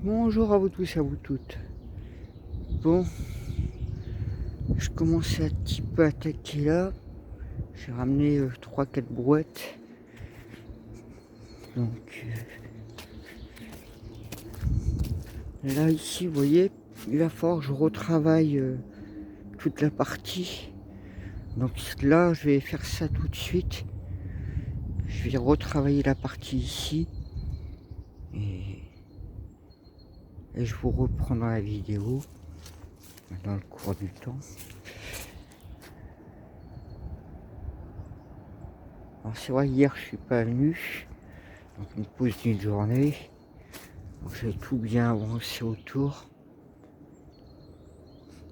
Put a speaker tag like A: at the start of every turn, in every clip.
A: Bonjour à vous tous et à vous toutes. Bon, je commence un petit peu à attaquer là. J'ai ramené 3-4 brouettes. Donc là ici, vous voyez, il va falloir que je retravaille toute la partie. Donc là, je vais faire ça tout de suite. Je vais retravailler la partie ici. Et je vous reprends dans la vidéo. Dans le cours du temps. Alors c'est vrai, hier je suis pas venu. Donc une pause d'une journée. Donc j'ai tout bien avancé autour.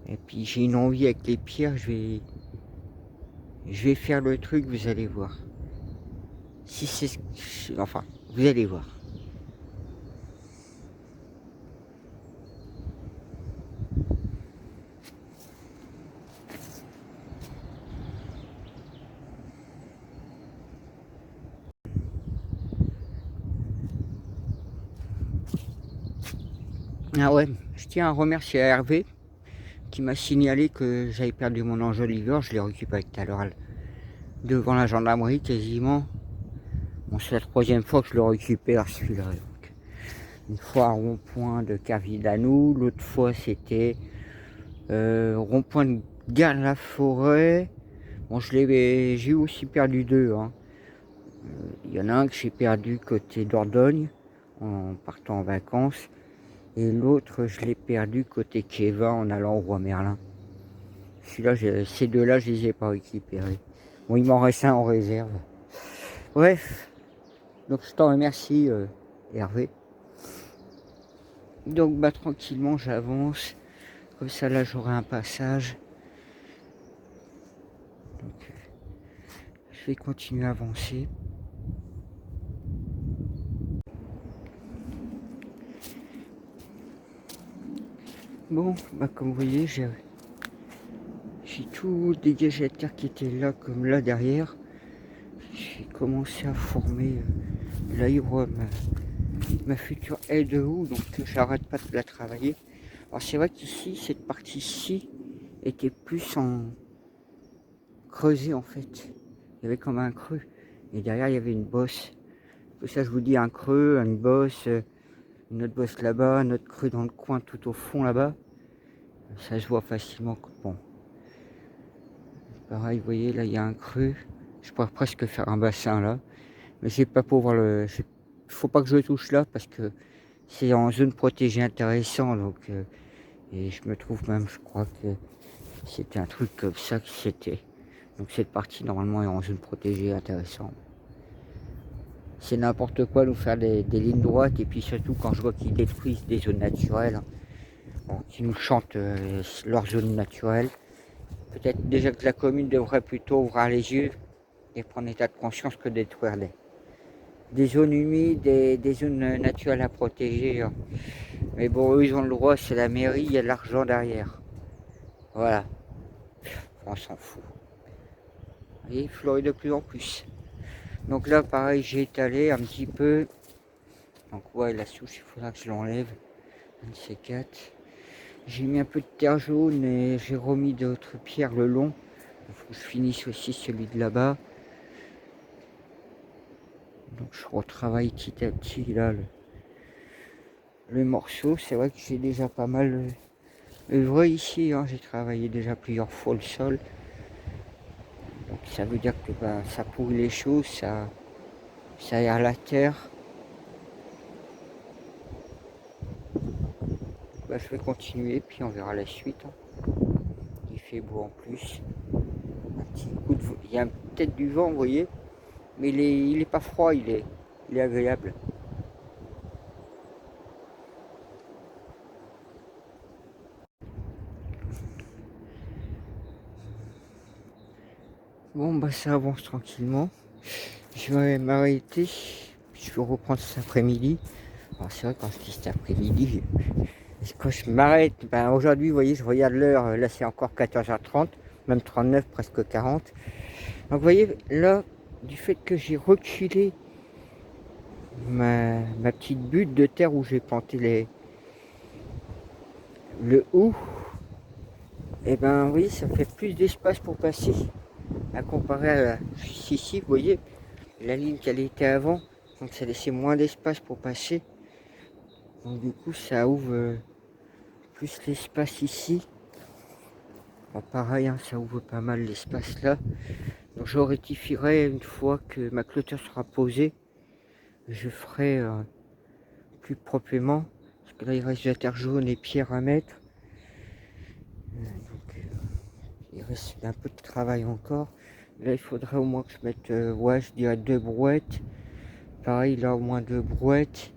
A: Et puis j'ai une envie avec les pierres, je vais faire le truc, vous allez voir. Si c'est, enfin, vous allez voir. Ah ouais, je tiens à remercier Hervé qui m'a signalé que j'avais perdu mon enjoliveur. Je l'ai récupéré tout à l'heure devant la gendarmerie quasiment. Bon, c'est la troisième fois que je le récupère celui-là. Une fois à rond-point de Carville-Danou, l'autre fois c'était rond-point de Gare-la-Forêt. Bon, j'ai aussi perdu deux. Hein. Il y en a un que j'ai perdu côté Dordogne en partant en vacances. Et l'autre, je l'ai perdu côté Kéva en allant au Roi Merlin. Celui-là, ces deux-là, je les ai pas récupérés. Bon, il m'en reste un en réserve. Bref, donc je t'en remercie, Hervé. Donc, bah, tranquillement, j'avance. Comme ça, là, j'aurai un passage. Donc, je vais continuer à avancer. Bon, bah, comme vous voyez, j'ai tout dégagé à terre qui était là, comme là derrière. J'ai commencé à former là il voit ma future haie de houe, donc j'arrête pas de la travailler. Alors c'est vrai qu'ici, cette partie-ci était plus en creusé en fait. Il y avait comme un creux. Et derrière il y avait une bosse. Tout ça je vous dis un creux, une bosse, une autre bosse là-bas, un autre creux dans le coin tout au fond là-bas. Ça se voit facilement. Bon. Pareil, vous voyez là il y a un creux. Je pourrais presque faire un bassin là. Mais j'ai pas pour voir le. Faut pas que je le touche là parce que c'est en zone protégée intéressant. Donc, et je me trouve même, je crois que c'était un truc comme ça qui c'était. Donc cette partie normalement est en zone protégée intéressant. C'est n'importe quoi nous faire des lignes droites et puis surtout quand je vois qu'ils détruisent des zones naturelles, bon, qui nous chantent leur zone naturelle. Peut-être déjà que la commune devrait plutôt ouvrir les yeux et prendre état de conscience que détruire des zones humides, des zones naturelles à protéger. Hein. Mais bon, eux, ils ont le droit, c'est la mairie, il y a de l'argent derrière. Voilà, on s'en fout. Vous voyez, il fleurit de plus en plus. Donc là, pareil, j'ai étalé un petit peu. Donc ouais, la souche, il faudra que je l'enlève. Un de ces quatre. J'ai mis un peu de terre jaune et j'ai remis d'autres pierres le long. Il faut que je finisse aussi celui de là-bas. Donc je retravaille petit à petit là le morceau. C'est vrai que j'ai déjà pas mal œuvré ici. Hein. J'ai travaillé déjà plusieurs fois le sol. Donc ça veut dire que ben, ça pourrit les choses, ça aère la terre. Ben, je vais continuer puis on verra la suite. Hein. Il fait beau en plus. Un petit coup de vent. Il y a peut-être du vent, vous voyez. Mais il est pas froid, il est agréable. Bon bah ça avance tranquillement. Je vais m'arrêter. Je vais reprendre cet après-midi. Alors c'est vrai quand je dis cet après-midi, quand je m'arrête, ben aujourd'hui vous voyez je regarde l'heure, là c'est encore 14h30, même 39, presque 40. Donc vous voyez là, du fait que j'ai reculé ma petite butte de terre où j'ai planté le haut, et ben oui, ça fait plus d'espace pour passer. À comparer à ici, vous voyez, la ligne qu'elle était avant, donc ça laissait moins d'espace pour passer. Donc du coup, ça ouvre plus l'espace ici. Bon, pareil, hein, ça ouvre pas mal l'espace là. Donc je rectifierai une fois que ma clôture sera posée. Je ferai plus proprement. Parce que là, il reste de la terre jaune et pierre à mettre. Donc, il reste un peu de travail encore. Là, il faudrait au moins que je mette, ouais, je dirais 2 brouettes. Pareil, là, au moins 2 brouettes.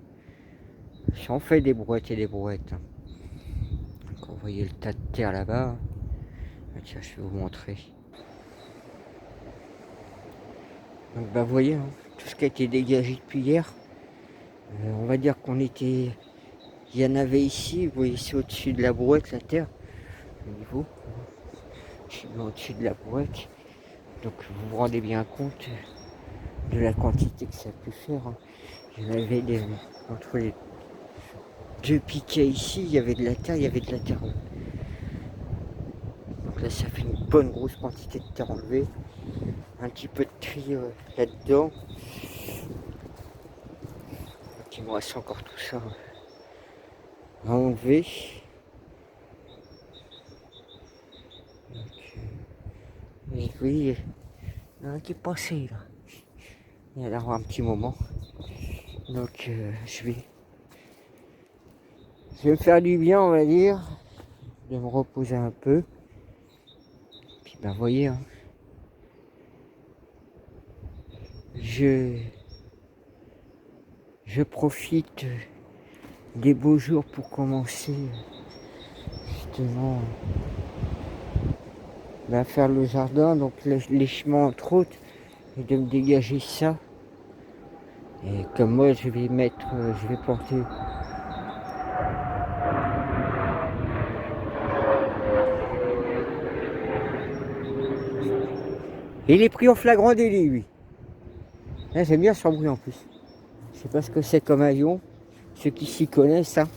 A: J'en fais des brouettes et des brouettes. Hein. Donc, vous voyez le tas de terre là-bas. Ah, tiens, je vais vous montrer. Donc, bah, vous voyez, hein, tout ce qui a été dégagé depuis hier. On va dire qu'on était... Il y en avait ici, vous voyez, c'est au-dessus de la brouette, la terre. Au niveau. Je suis au-dessus de la brouette. Donc, vous vous rendez bien compte de la quantité que ça a pu faire. Hein. Il y en avait des... Entre les deux piquets ici, il y avait de la terre, il y avait de la terre. Donc là, ça fait une bonne grosse quantité de terre enlevée. Un petit peu de tri là-dedans. Donc il me reste encore tout ça à enlever. Donc, et oui, il y en a qui est passé là. Il y en a un petit moment. Donc je vais me faire du bien, on va dire. De me reposer un peu. Puis ben, vous voyez, hein, je profite des beaux jours pour commencer justement à faire le jardin, donc les chemins entre autres, et de me dégager ça. Et comme moi je vais mettre, je vais porter. Il est pris en flagrant délit lui. Là, j'aime bien son bruit en plus. Je sais pas ce que c'est comme avion, ceux qui s'y connaissent. Hein.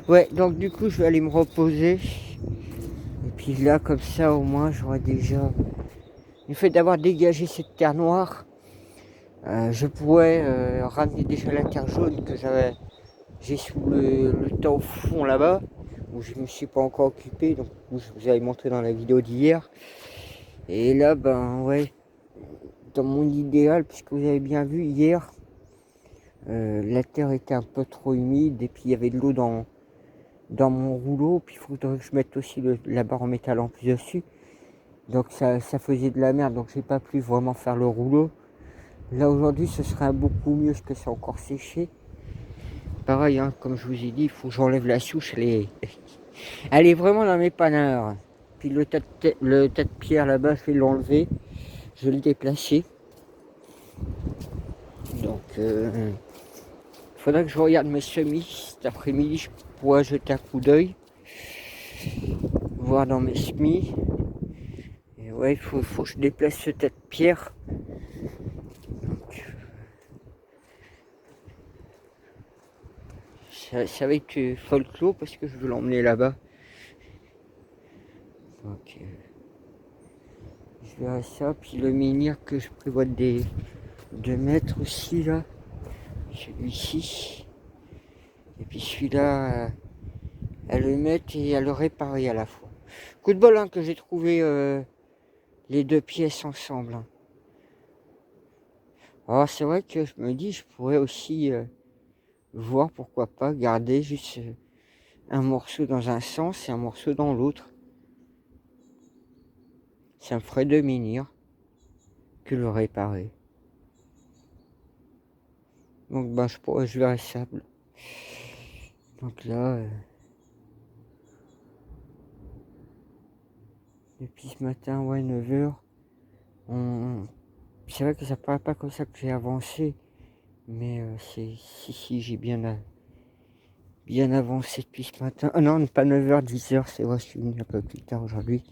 A: Ouais, donc du coup je vais aller me reposer. Et puis là comme ça au moins j'aurai déjà. Le fait d'avoir dégagé cette terre noire, je pourrais ramener déjà la terre jaune que j'ai sous le tas au fond là-bas, où je ne me suis pas encore occupé, donc où je vous avais montré dans la vidéo d'hier. Et là, ben ouais, dans mon idéal, puisque vous avez bien vu hier, la terre était un peu trop humide et puis il y avait de l'eau dans mon rouleau, puis il faudrait que je mette aussi la barre en métal en plus dessus. Donc ça faisait de la merde, donc j'ai pas pu vraiment faire le rouleau. Là aujourd'hui ce serait beaucoup mieux parce que c'est encore séché. Pareil, hein, comme je vous ai dit, il faut que j'enlève la souche, elle est vraiment dans mes paneurs. Puis le tas de pierre là-bas, je vais l'enlever, je vais le déplacer. Donc il faudrait que je regarde mes semis cet après-midi, je pourrais jeter un coup d'œil, voir dans mes semis. Et ouais, il faut que je déplace ce tas de pierre. Donc, ça va être folklore parce que je veux l'emmener là-bas. Donc je verrai ça. Puis le menhir que je prévois de mettre aussi là. Celui-ci. Et puis celui-là, à le mettre et à le réparer à la fois. Coup de bol hein, que j'ai trouvé les deux pièces ensemble. Hein. Alors c'est vrai que je me dis, je pourrais aussi voir pourquoi pas garder juste un morceau dans un sens et un morceau dans l'autre. Ça me ferait deux menhirs que le réparer. Donc ben, je verrai ça. Donc là, depuis ce matin, ouais, 9h, c'est vrai que ça paraît pas comme ça que j'ai avancé, mais si, j'ai bien avancé depuis ce matin. Ah non, pas 9h, 10h, c'est vrai, je suis venu un peu plus tard aujourd'hui.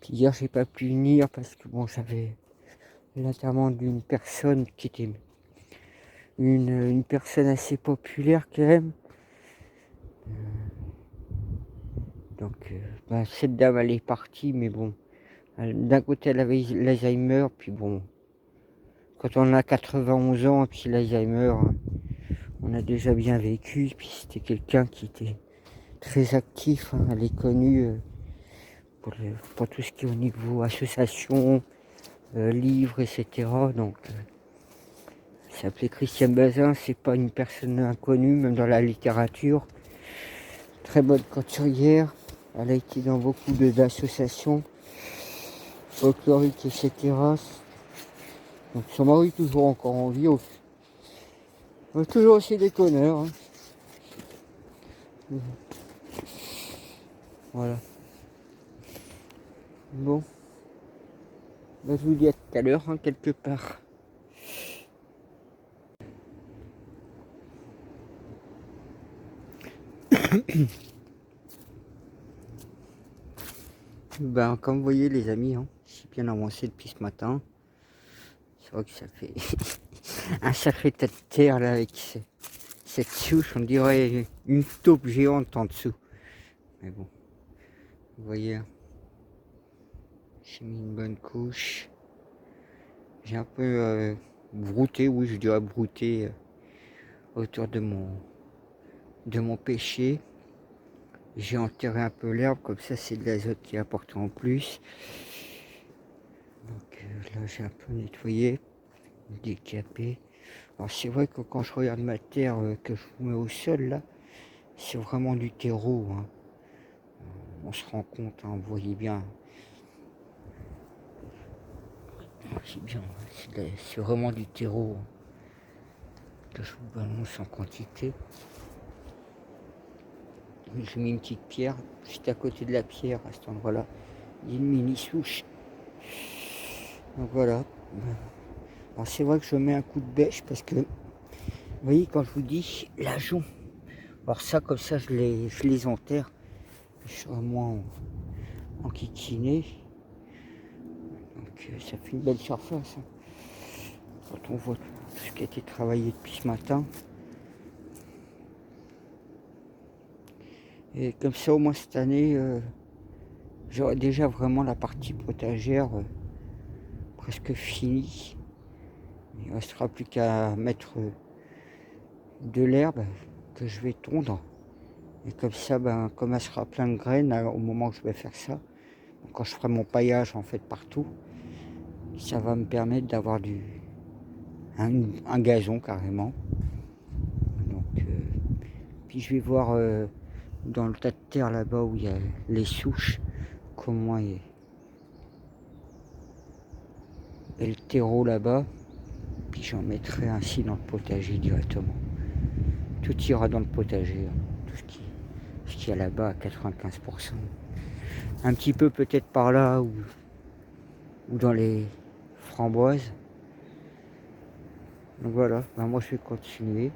A: Puis hier, j'ai pas pu venir parce que bon, j'avais l'enterrement d'une personne qui était une personne assez populaire quand même. Donc cette dame elle est partie, mais bon, d'un côté elle avait l'Alzheimer, puis bon, quand on a 91 ans, et puis l'Alzheimer, on a déjà bien vécu, puis c'était quelqu'un qui était très actif, hein, elle est connue pour tout ce qui est au niveau association, livres, etc. Donc elle s'appelait Christiane Bazin, c'est pas une personne inconnue, même dans la littérature. Très bonne couturière, elle a été dans beaucoup d'associations folkloriques, etc. Donc son mari est toujours encore en vie, toujours aussi déconneur. Hein. Voilà. Bon, je vous dis à tout à l'heure, hein, quelque part. Comme vous voyez les amis, hein, j'ai bien avancé depuis ce matin. C'est vrai que ça fait un sacré tas de terre là avec cette souche, on dirait une taupe géante en dessous. Mais bon, vous voyez, hein, j'ai mis une bonne couche. J'ai un peu brouté, oui je dirais brouté autour de mon pêcher. J'ai enterré un peu l'herbe, comme ça c'est de l'azote qui est apporté en plus. Donc là j'ai un peu nettoyé, décapé. Alors c'est vrai que quand je regarde ma terre que je vous mets au sol là, c'est vraiment du terreau. Hein. On se rend compte, hein, vous voyez bien. C'est bien, c'est vraiment du terreau hein, que je vous balance en quantité. J'ai mis une petite pierre, juste à côté de la pierre, à cet endroit-là. Il y a une mini souche. Donc voilà. Alors c'est vrai que je mets un coup de bêche parce que, vous voyez, quand je vous dis l'ajon, alors ça, comme ça, je les enterre. Je suis vraiment en kikiné. Donc ça fait une belle surface. Hein. Quand on voit tout ce qui a été travaillé depuis ce matin. Et comme ça, au moins cette année, j'aurai déjà vraiment la partie potagère presque finie. Il ne restera plus qu'à mettre de l'herbe que je vais tondre. Et comme ça, comme elle sera plein de graines au moment où je vais faire ça, quand je ferai mon paillage en fait partout, ça va me permettre d'avoir un gazon carrément. Donc, puis je vais voir dans le tas de terre là-bas où il y a les souches, comment est le terreau là-bas. Puis j'en mettrai ainsi dans le potager directement. Tout ira dans le potager, hein, tout ce qu'il y a là-bas à 95%. Un petit peu peut-être par là ou dans les framboises. Donc voilà, moi je vais continuer.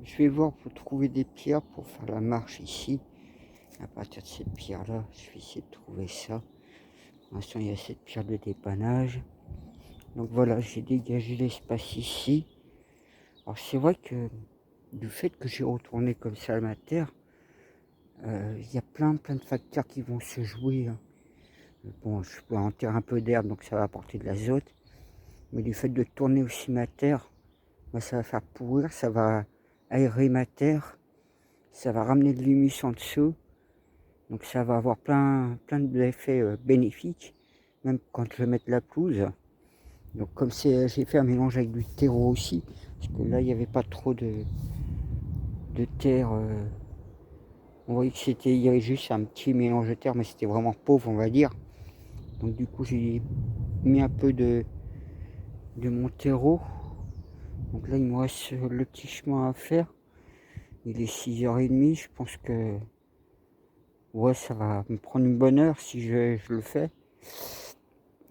A: Je vais voir pour trouver des pierres pour faire la marche ici. À partir de cette pierre là, je vais essayer de trouver ça. Pour l'instant il y a cette pierre de dépannage. Donc voilà, j'ai dégagé l'espace ici. Alors c'est vrai que du fait que j'ai retourné comme ça à ma terre, il y a plein de facteurs qui vont se jouer. Hein. Bon, je peux enterrer un peu d'herbe, donc ça va apporter de l'azote. Mais du fait de tourner aussi ma terre, ça va faire pourrir, ça va aérer ma terre, ça va ramener de l'humus en dessous. Donc ça va avoir plein d'effets bénéfiques, même quand je vais mettre la pelouse. Donc comme j'ai fait un mélange avec du terreau aussi, parce que là il n'y avait pas trop de terre. On voyait que il y avait juste un petit mélange de terre, mais c'était vraiment pauvre on va dire. Donc du coup j'ai mis un peu de mon terreau. Donc là il me reste le petit chemin à faire. Il est 6h30, je pense que ouais, ça va me prendre une bonne heure si je le fais.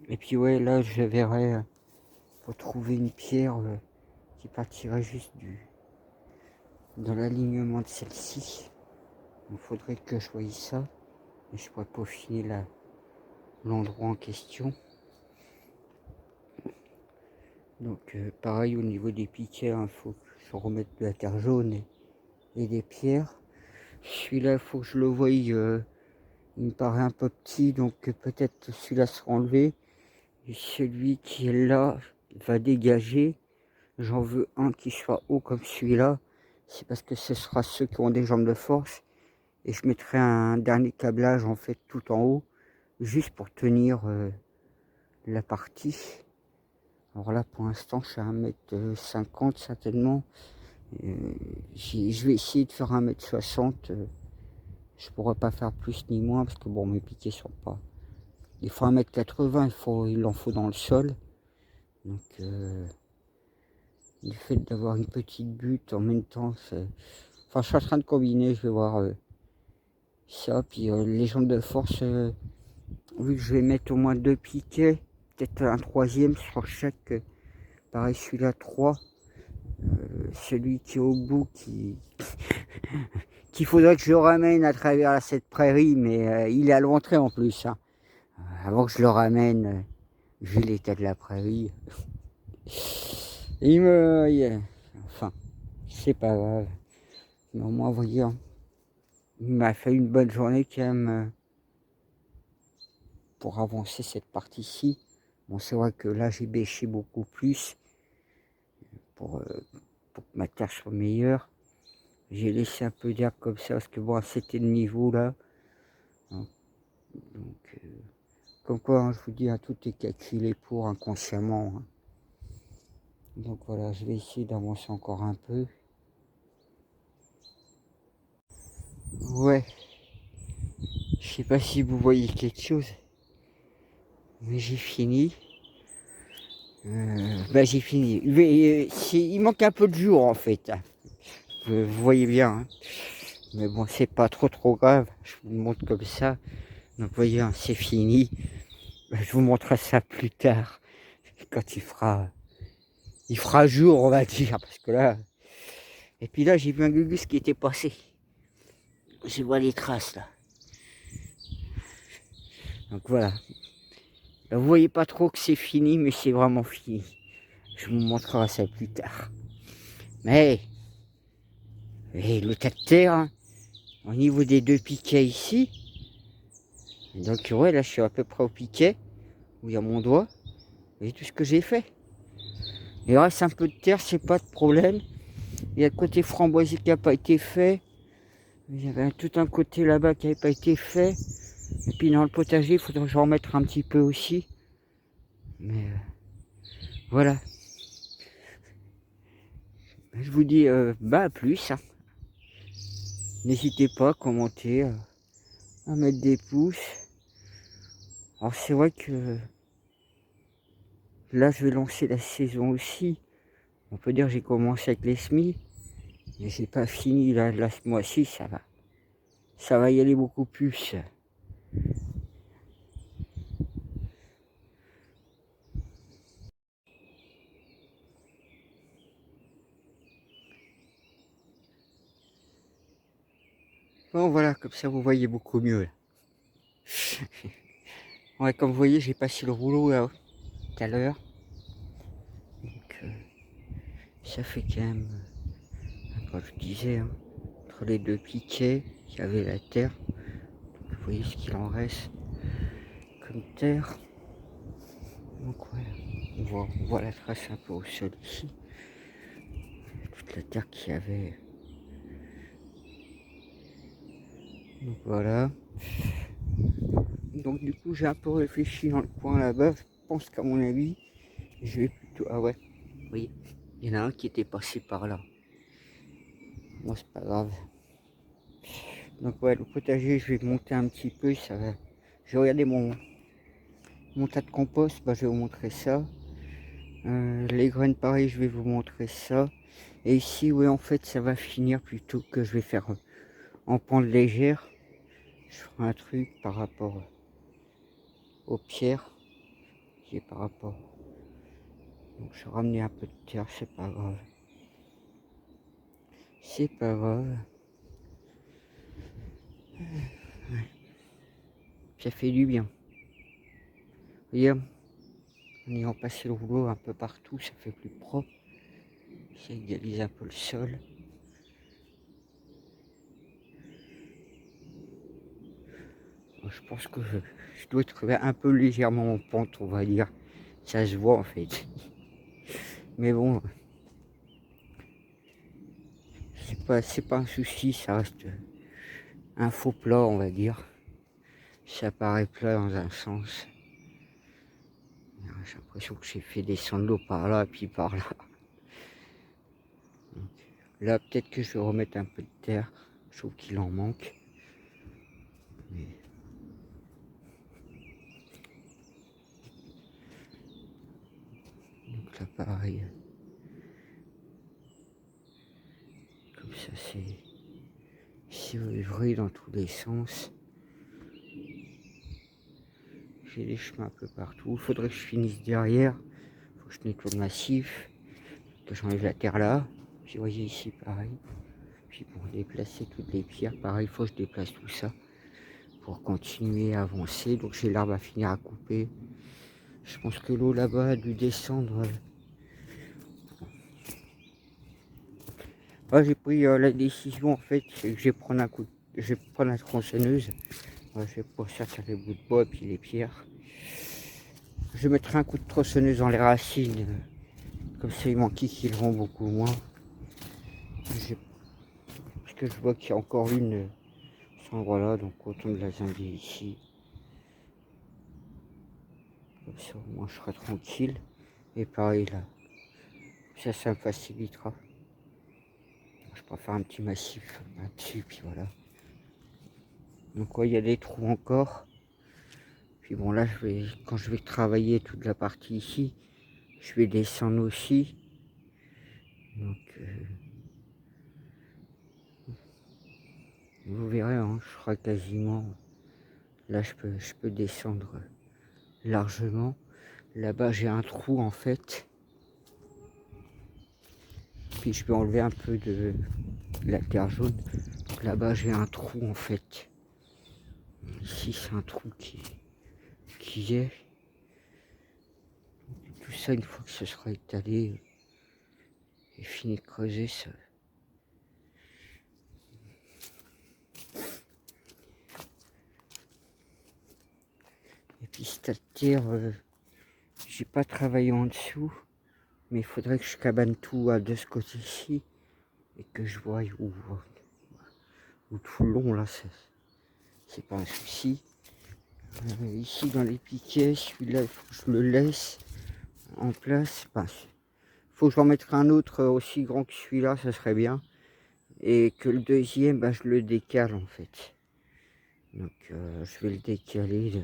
A: Et puis ouais, là je verrai pour trouver une pierre qui partirait juste dans l'alignement de celle-ci. Il faudrait que je voie ça. Et je pourrais peaufiner l'endroit en question. Donc pareil au niveau des piquets, il faut que je remette de la terre jaune et des pierres. Celui-là, il faut que je le voie, il me paraît un peu petit, donc peut-être celui-là sera enlevé. Et celui qui est là va dégager. J'en veux un qui soit haut comme celui-là. C'est parce que ce sera ceux qui ont des jambes de force. Et je mettrai un dernier câblage en fait tout en haut, juste pour tenir la partie. Alors là pour l'instant je suis à 1,50 m certainement. Je vais essayer de faire 1,60 m. Je pourrais pas faire plus ni moins parce que bon mes piquets sont pas. Il faut 1,80 m, il en faut dans le sol. Donc le fait d'avoir une petite butte en même temps, c'est. Enfin je suis en train de combiner, je vais voir ça. Puis les jambes de force, vu que je vais mettre au moins 2 piquets, peut-être un troisième sur chaque. Pareil celui-là 3. Celui qui est au bout qu'il faudrait que je le ramène à travers cette prairie, mais il est à l'entrée en plus. Hein. Avant que je le ramène, vu l'état de la prairie, enfin, c'est pas grave. Mais au moins, vous voyez, hein, il m'a fait une bonne journée quand même pour avancer cette partie-ci. Bon, c'est vrai que là, j'ai bêché beaucoup plus pour que ma terre soit meilleure. J'ai laissé un peu d'herbe comme ça parce que bon, c'était le niveau là. Donc, comme quoi, hein, je vous dis, hein, tout est calculé pour inconsciemment. Hein. Donc voilà, je vais essayer d'avancer encore un peu. Ouais, je sais pas si vous voyez quelque chose, mais j'ai fini. J'ai fini. Il manque un peu de jour en fait. Hein. Vous voyez bien. Hein. Mais bon, c'est pas trop grave. Je vous le montre comme ça. Donc vous voyez, hein, c'est fini. Je vous montrerai ça plus tard. Quand il fera jour, on va dire. Parce que là. Et puis là, j'ai vu un gugus qui était passé. Je vois les traces là. Donc voilà. Là, vous voyez pas trop que c'est fini, mais c'est vraiment fini. Je vous montrerai ça plus tard. Mais le tas de terre, hein, au niveau des 2 piquets ici. Donc ouais, là je suis à peu près au piquet, où il y a mon doigt. Vous voyez tout ce que j'ai fait. Il reste un peu de terre, c'est pas de problème. Il y a le côté framboisier qui n'a pas été fait. Il y avait tout un côté là-bas qui n'avait pas été fait. Et puis dans le potager, il faudrait que j'en remette un petit peu aussi. Mais voilà. Je vous dis à plus. Hein. N'hésitez pas à commenter, à mettre des pouces. Alors c'est vrai que là je vais lancer la saison aussi. On peut dire que j'ai commencé avec les semis. Mais j'ai pas fini là ce mois-ci, ça va y aller beaucoup plus. Bon voilà, comme ça vous voyez beaucoup mieux. Là. Ouais, comme vous voyez, j'ai passé le rouleau là tout à l'heure. Donc ça fait quand même, comme je disais, hein, entre les 2 piquets, il y avait la terre. Donc, vous voyez ce qu'il en reste comme terre. Donc voilà, on voit la trace un peu au sol ici. Toute la terre qu'il y avait. Donc voilà. Donc du coup j'ai un peu réfléchi dans le coin là-bas. Je pense qu'à mon avis, je vais plutôt. Ah ouais, oui, il y en a un qui était passé par là. Moi c'est pas grave. Donc ouais, le potager, je vais monter un petit peu, ça va. Je vais regarder mon tas de compost, je vais vous montrer ça. Les graines pareil, je vais vous montrer ça. Et ici, oui, en fait, ça va finir plutôt que je vais faire en pente légère. je ferai un truc par rapport aux pierres qui est par rapport. Donc je vais ramener un peu de terre, c'est pas grave. C'est pas grave. Ça fait du bien. Regarde, en ayant passé le rouleau un peu partout, ça fait plus propre. Ça égalise un peu le sol. Je pense que je dois trouver un peu légèrement en pente, on va dire. Ça se voit en fait. Mais bon, c'est pas un souci, ça reste un faux plat, on va dire. Ça paraît plat dans un sens. J'ai l'impression que j'ai fait descendre l'eau par là, puis par là. Donc, là, peut-être que je vais remettre un peu de terre. Je trouve qu'il en manque. Mais... donc là, pareil. Comme ça, c'est vrai dans tous les sens. J'ai des chemins un peu partout. Il faudrait que je finisse derrière. Il faut que je nettoie le massif. Que j'enlève la terre là. Puis vous voyez ici, pareil. Puis pour déplacer toutes les pierres, pareil, il faut que je déplace tout ça pour continuer à avancer. Donc j'ai l'arbre à finir à couper. Je pense que l'eau là-bas a dû descendre. Ouais, j'ai pris la décision en fait, c'est que je vais prendre je vais prendre la tronçonneuse. Ouais, je vais pas sortir les bouts de bois et puis les pierres. Je mettrai un coup de tronçonneuse dans les racines. Comme ça, ils manquilleront beaucoup moins. Parce que je vois qu'il y a encore une à cet endroit-là, donc autant de la zinger ici. Comme ça, au moins, je serai tranquille. Et pareil là, ça me facilitera. Je pourrais faire un petit massif là-dessus, puis voilà. Donc ouais, il y a des trous encore. Puis bon là, quand je vais travailler toute la partie ici, je vais descendre aussi. Donc vous verrez, hein, je ferai quasiment. Là, je peux descendre largement. Là-bas, j'ai un trou en fait. Puis je peux enlever un peu de la terre jaune. Donc là-bas, j'ai un trou en fait. Ici, c'est un trou qui est. Tout ça, une fois que ce sera étalé et fini de creuser, ça. Et puis cette terre, j'ai pas travaillé en dessous, mais il faudrait que je cabane tout de ce côté-ci et que je voie où tout le long là, c'est pas un souci. Ici dans les piquets, celui-là, il faut que je le laisse en place. Enfin, faut que j'en mette un autre aussi grand que celui-là, ça serait bien. Et que le deuxième, bah, je le décale en fait. Donc je vais le décaler de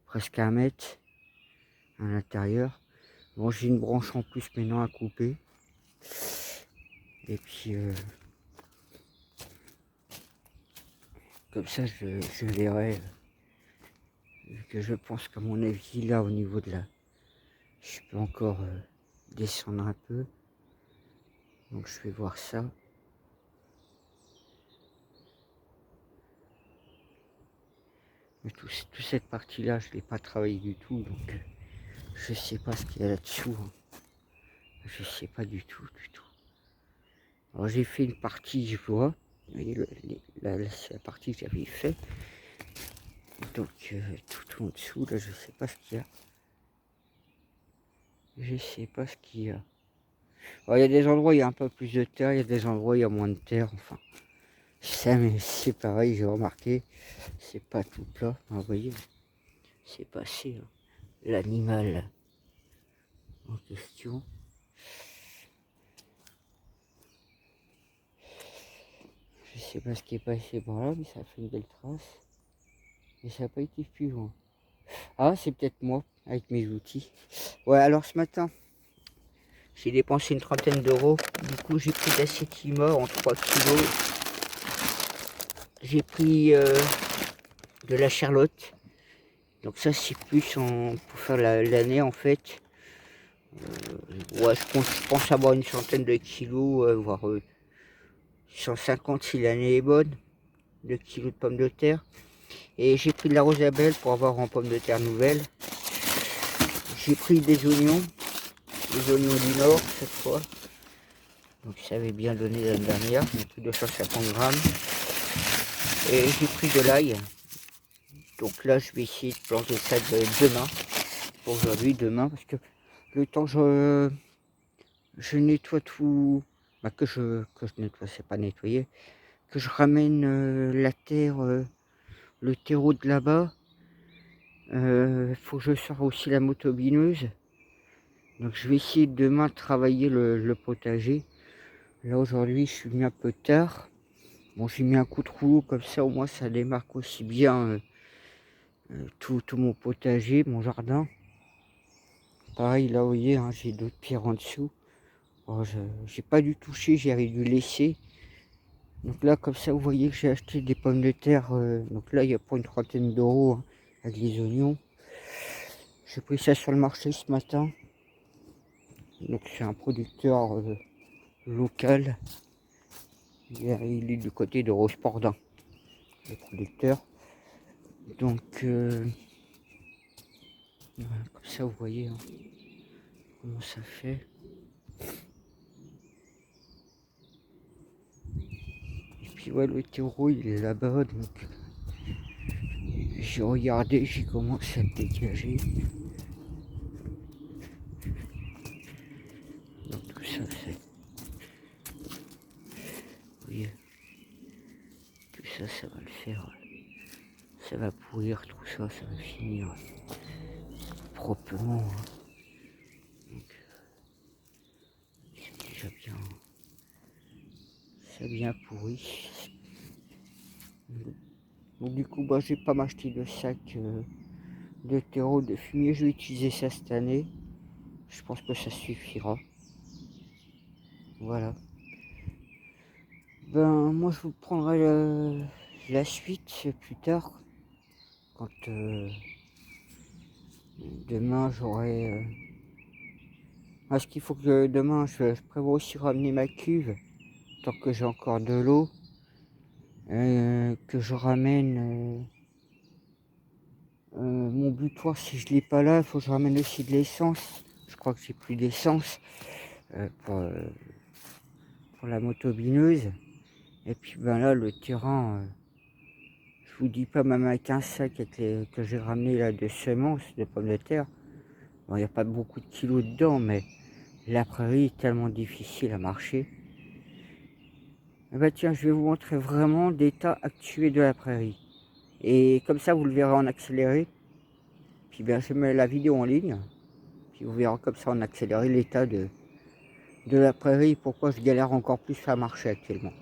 A: presque 1 mètre à l'intérieur. Bon, j'ai une branche en plus maintenant à couper. Et puis comme ça je verrai. Vu que je pense qu'à mon avis là au niveau de la. Je peux encore descendre un peu. Donc je vais voir ça. Mais toute cette partie là, je ne l'ai pas travaillé du tout. Donc je sais pas ce qu'il y a là-dessous. Hein. Je sais pas du tout, du tout. Alors j'ai fait une partie, je vois. Vous voyez, c'est la partie que j'avais fait. Donc tout en dessous, là, je sais pas ce qu'il y a. Je sais pas ce qu'il y a. Alors, il y a des endroits où il y a un peu plus de terre, il y a des endroits où il y a moins de terre. Enfin, ça, mais c'est pareil, j'ai remarqué. C'est pas tout plat. Vous voyez, c'est passé. Hein. L'animal en question. Je sais pas ce qui est passé par là, mais ça a fait une belle trace. Et ça n'a pas été plus loin. Ah, c'est peut-être moi, avec mes outils. Ouais, alors ce matin, j'ai dépensé une trentaine d'euros. Du coup, j'ai pris de la Sétima en 3 kilos. J'ai pris de la Charlotte. Donc ça c'est plus pour faire l'année en fait. Ouais, je pense avoir une centaine de kilos, voire 150 si l'année est bonne, de kilos de pommes de terre. Et j'ai pris de la Rosabelle pour avoir en pommes de terre nouvelles. J'ai pris des oignons du Nord cette fois. Donc ça avait bien donné l'année dernière, j'ai pris 250 grammes. Et j'ai pris de l'ail. Donc là je vais essayer de planter ça demain. Pour aujourd'hui, demain, parce que le temps que je nettoie tout, bah que je nettoie, c'est pas nettoyer, que je ramène la terre, le terreau de là-bas. Faut que je sors aussi la motobineuse. Donc je vais essayer demain de travailler le potager. Là aujourd'hui je suis venu un peu tard. Bon, j'ai mis un coup de rouleau comme ça, au moins ça démarque aussi bien tout mon potager, mon jardin. Pareil là vous voyez, hein, j'ai d'autres pierres en dessous. Oh, j'ai pas dû toucher, j'ai dû laisser. Donc là comme ça vous voyez que j'ai acheté des pommes de terre. Donc là il y a pour une trentaine d'euros, hein, avec les oignons. J'ai pris ça sur le marché ce matin. Donc c'est un producteur local. Il est du côté de Rochepordin, le producteur. Donc voilà, comme ça vous voyez, hein, comment ça fait. Et puis ouais, le terreau il est là-bas, donc j'ai regardé, j'ai commencé à me dégager. Donc tout ça c'est, vous voyez, tout ça ça va le faire. Ça va pourrir tout ça, ça va finir proprement, hein. Donc c'est déjà bien, c'est bien pourri. Donc du coup bah je vais pas m'acheter de sac de terreau de fumier, je vais utiliser ça cette année. Je pense que ça suffira. Voilà. Ben moi je vous prendrai la suite plus tard. Quand demain j'aurai. Parce qu'il faut que demain je prévois aussi ramener ma cuve. Tant que j'ai encore de l'eau. Que je ramène mon butoir si je l'ai pas là. Il faut que je ramène aussi de l'essence. Je crois que j'ai plus d'essence pour la motobineuse. Et puis ben là le terrain. Je vous dis pas, même avec un sac que j'ai ramené là de semences de pommes de terre, bon, il n'y a pas beaucoup de kilos dedans, mais la prairie est tellement difficile à marcher. Et bah tiens, je vais vous montrer vraiment l'état actuel de la prairie. Et comme ça, vous le verrez en accéléré. Puis bien, je mets la vidéo en ligne. Puis vous verrez comme ça en accéléré l'état de la prairie. Pourquoi je galère encore plus à marcher actuellement.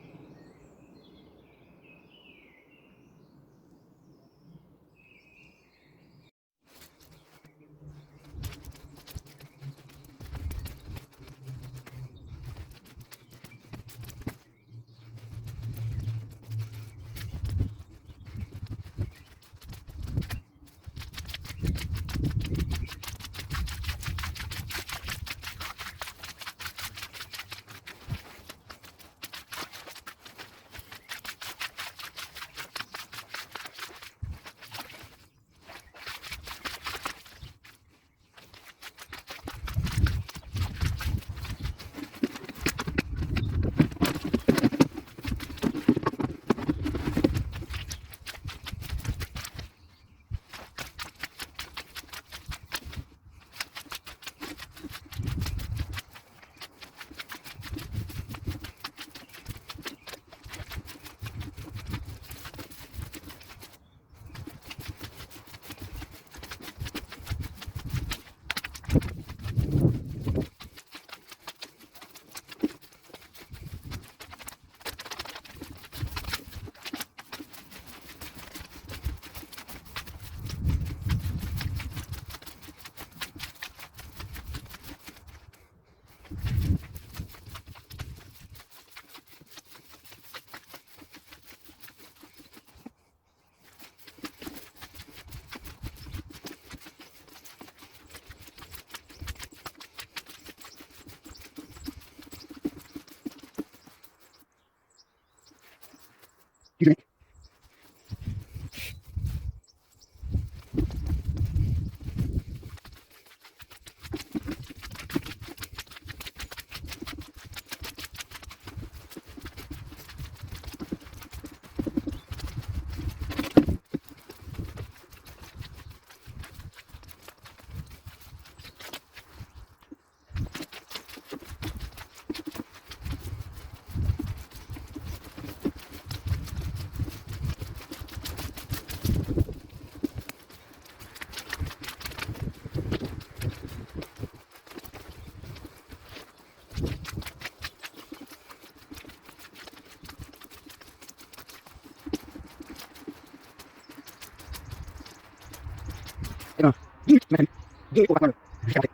A: Eh ben, 10 minutes, ma famille. 2 pour voir le. Juste après.